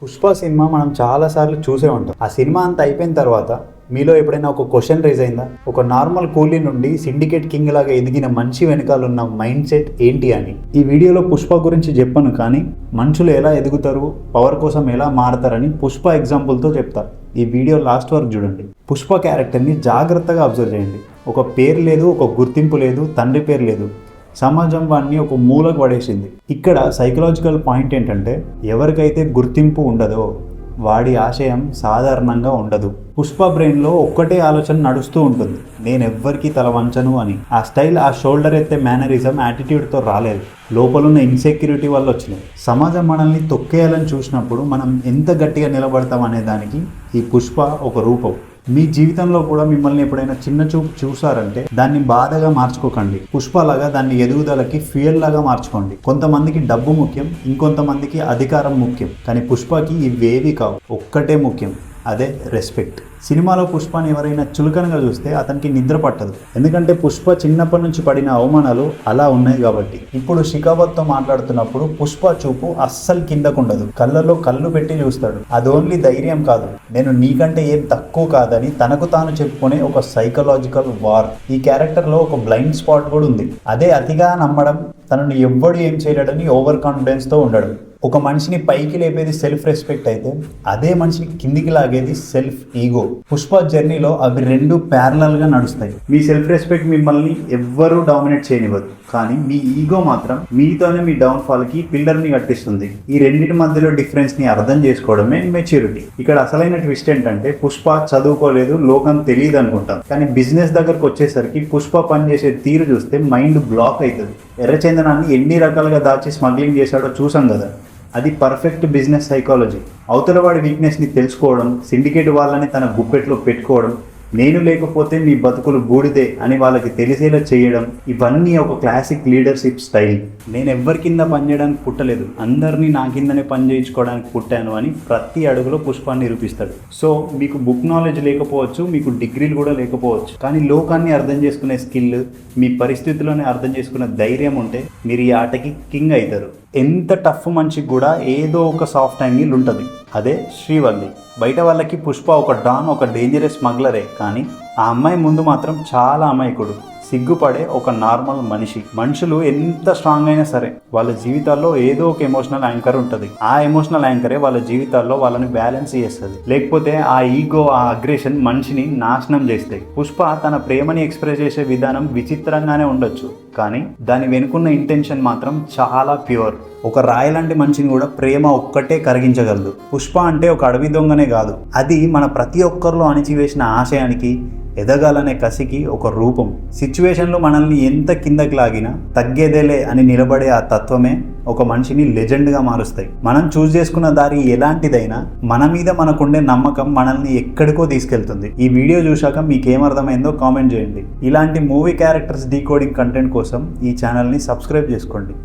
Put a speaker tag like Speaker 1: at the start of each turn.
Speaker 1: Pushpa cinema మనం చాలాసార్లు చూసే ఉంటాం. ఆ సినిమా అంతా అయిపోయిన తర్వాత మీలో ఎప్పుడైనా ఒక క్వశ్చన్ రైజ్ అయిందా? ఒక నార్మల్ కూలీ నుండి సిండికేట్ కింగ్ లాగా ఎదిగిన మనిషి వెనకాల ఉన్న మైండ్ సెట్ ఏంటి అని ఈ వీడియోలో పుష్ప గురించి చెప్పను, కానీ మనుషులు ఎలా ఎదుగుతారు, పవర్ కోసం ఎలా మారతారని పుష్ప ఎగ్జాంపుల్తో చెప్తా. ఈ వీడియో లాస్ట్ వరకు చూడండి. పుష్ప క్యారెక్టర్ని జాగ్రత్తగా అబ్జర్వ్ చేయండి. ఒక పేరు లేదు, ఒక గుర్తింపు లేదు, తండ్రి పేరు లేదు. సమాజం వాడిని ఒక మూలకు పడేసింది. ఇక్కడ సైకలాజికల్ పాయింట్ ఏంటంటే, ఎవరికైతే గుర్తింపు ఉండదో వాడి ఆశయం సాధారణంగా ఉండదు. పుష్ప బ్రెయిన్లో ఒక్కటే ఆలోచన నడుస్తూ ఉంటుంది, నేను ఎవ్వరికీ తల వంచను అని. ఆ స్టైల్, ఆ షోల్డర్ ఎత్తే మేనరిజం యాటిట్యూడ్తో రాలేదు, లోపలున్న ఇన్సెక్యూరిటీ వల్ల వచ్చినాయి. సమాజం మనల్ని తొక్కేయాలని చూసినప్పుడు మనం ఎంత గట్టిగా నిలబడతాం అనే దానికి ఈ పుష్ప ఒక రూపం. మీ జీవితంలో కూడా మిమ్మల్ని ఎప్పుడైనా చిన్న చూపు చూసారంటే దాన్ని బాధగా మార్చుకోకండి. పుష్పలాగా దాన్ని ఎదుగుదలకి ఫ్యూయల్ లాగా మార్చుకోండి. కొంతమందికి డబ్బు ముఖ్యం, ఇంకొంతమందికి అధికారం ముఖ్యం, కానీ పుష్పకి ఇవేవి కావు. ఒక్కటే ముఖ్యం, అదే రెస్పెక్ట్. సినిమాలో పుష్పని ఎవరైనా చులకనగా చూస్తే అతనికి నిద్ర పట్టదు, ఎందుకంటే పుష్ప చిన్నప్పటి నుంచి పడిన అవమానాలు అలా ఉన్నాయి కాబట్టి. ఇప్పుడు షికావత్తో మాట్లాడుతున్నప్పుడు పుష్ప చూపు అస్సలు కిందకుండదు, కళ్ళలో కళ్ళు పెట్టి చూస్తాడు. అది ఓన్లీ ధైర్యం కాదు, నేను నీకంటే ఏం తక్కువ కాదని తనకు తాను చెప్పుకునే ఒక సైకలాజికల్ వార్. ఈ క్యారెక్టర్లో ఒక బ్లైండ్ స్పాట్ కూడా ఉంది, అదే అతిగా నమ్మడం, తనను ఎవ్వడు ఏం చేయలేడని ఓవర్ కాన్ఫిడెన్స్తో ఉండడం. ఒక మనిషిని పైకి లేపేది సెల్ఫ్ రెస్పెక్ట్ అయితే అదే మనిషిని కిందికి లాగేది సెల్ఫ్ ఈగో. పుష్ప జర్నీలో అవి రెండు ప్యారలల్గా నడుస్తాయి. మీ సెల్ఫ్ రెస్పెక్ట్ మిమ్మల్ని ఎవ్వరూ డామినేట్ చేయనివ్వదు, కానీ మీ ఈగో మాత్రం మీతోనే మీ డౌన్ఫాల్కి పిల్లర్ని కట్టిస్తుంది. ఈ రెండింటి మధ్యలో డిఫరెన్స్ని అర్థం చేసుకోవడమే మెచ్యూరిటీ. ఇక్కడ అసలైన ట్విస్ట్ ఏంటంటే, పుష్ప చదువుకోలేదు, లోకం తెలియదు అనుకుంటాం, కానీ బిజినెస్ దగ్గరకు వచ్చేసరికి పుష్ప పనిచేసే తీరు చూస్తే మైండ్ బ్లాక్ అవుతుంది. ఎర్రచందనాన్ని ఎన్ని రకాలుగా దాచి స్మగ్లింగ్ చేశాడో చూసాం కదా, అది పర్ఫెక్ట్ బిజినెస్ సైకాలజీ. అవతల వాడి వీక్నెస్ని తెలుసుకోవడం, సిండికేట్ వాళ్ళని తన గుప్పెట్లో పెట్టుకోవడం, నేను లేకపోతే మీ బతుకులు బూడిదే అని వాళ్ళకి తెలిసేలా చేయడం, ఇవన్నీ ఒక క్లాసిక్ లీడర్షిప్ స్టైల్. నేను ఎవ్వరి కింద పనిచేయడానికి పుట్టలేదు, అందరినీ నా కిందనే పని చేయించుకోవడానికి పుట్టాను అని ప్రతి అడుగులో పుష్పాన్ని నిరూపిస్తాడు. సో మీకు బుక్ నాలెడ్జ్ లేకపోవచ్చు, మీకు డిగ్రీలు కూడా లేకపోవచ్చు, కానీ లోకాన్ని అర్థం చేసుకునే స్కిల్, మీ పరిస్థితులను అర్థం చేసుకునే ధైర్యం ఉంటే మీరు ఈ ఆటకి కింగ్ అవుతారు. ఎంత టఫ్ మనిషికి కూడా ఏదో ఒక సాఫ్ట్ యాంగిల్ ఉంటుంది, అదే శ్రీవల్లి. బయట వాళ్ళకి పుష్ప ఒక డాన్, ఒక డేంజరస్ స్మగ్లరే, కానీ ఆ అమ్మాయి ముందు మాత్రం చాలా అమాయకుడు, సిగ్గుపడే ఒక నార్మల్ మనిషి. మనుషులు ఎంత స్ట్రాంగ్ అయినా సరే వాళ్ళ జీవితాల్లో ఏదో ఒక ఎమోషనల్ యాంకర్ ఉంటుంది. ఆ ఎమోషనల్ యాంకరే వాళ్ళ జీవితాల్లో వాళ్ళని బ్యాలెన్స్ చేస్తుంది, లేకపోతే ఆ ఈగో, ఆ అగ్రెషన్ మనిషిని నాశనం చేస్తాయి. పుష్ప తన ప్రేమని ఎక్స్ప్రెస్ చేసే విధానం విచిత్రంగానే ఉండొచ్చు, కానీ దాని వెనుకున్న ఇంటెన్షన్ మాత్రం చాలా ప్యూర్. ఒక రాయి లాంటి మనిషిని కూడా ప్రేమ ఒక్కటే కరిగించగలదు. పుష్ప అంటే ఒక అడవి దొంగనే కాదు, అది మన ప్రతి ఒక్కరిలో అణిచివేసిన ఆశయానికి, ఎదగాలనే కసికి ఒక రూపం. సిచ్యువేషన్లు మనల్ని ఎంత కిందకి లాగినా తగ్గేదేలే అని నిలబడే ఆ తత్వమే ఒక మనిషిని లెజెండ్గా మారుస్తాయి. మనం చూస్ చేసుకున్న దారి ఎలాంటిదైనా మన మీద మనకుండే నమ్మకం మనల్ని ఎక్కడికో తీసుకెళ్తుంది. ఈ వీడియో చూశాక మీకేమర్థమైందో కామెంట్ చేయండి. ఇలాంటి మూవీ క్యారెక్టర్స్ డీకోడింగ్ కంటెంట్ కోసం ఈ ఛానల్ని సబ్స్క్రైబ్ చేసుకోండి.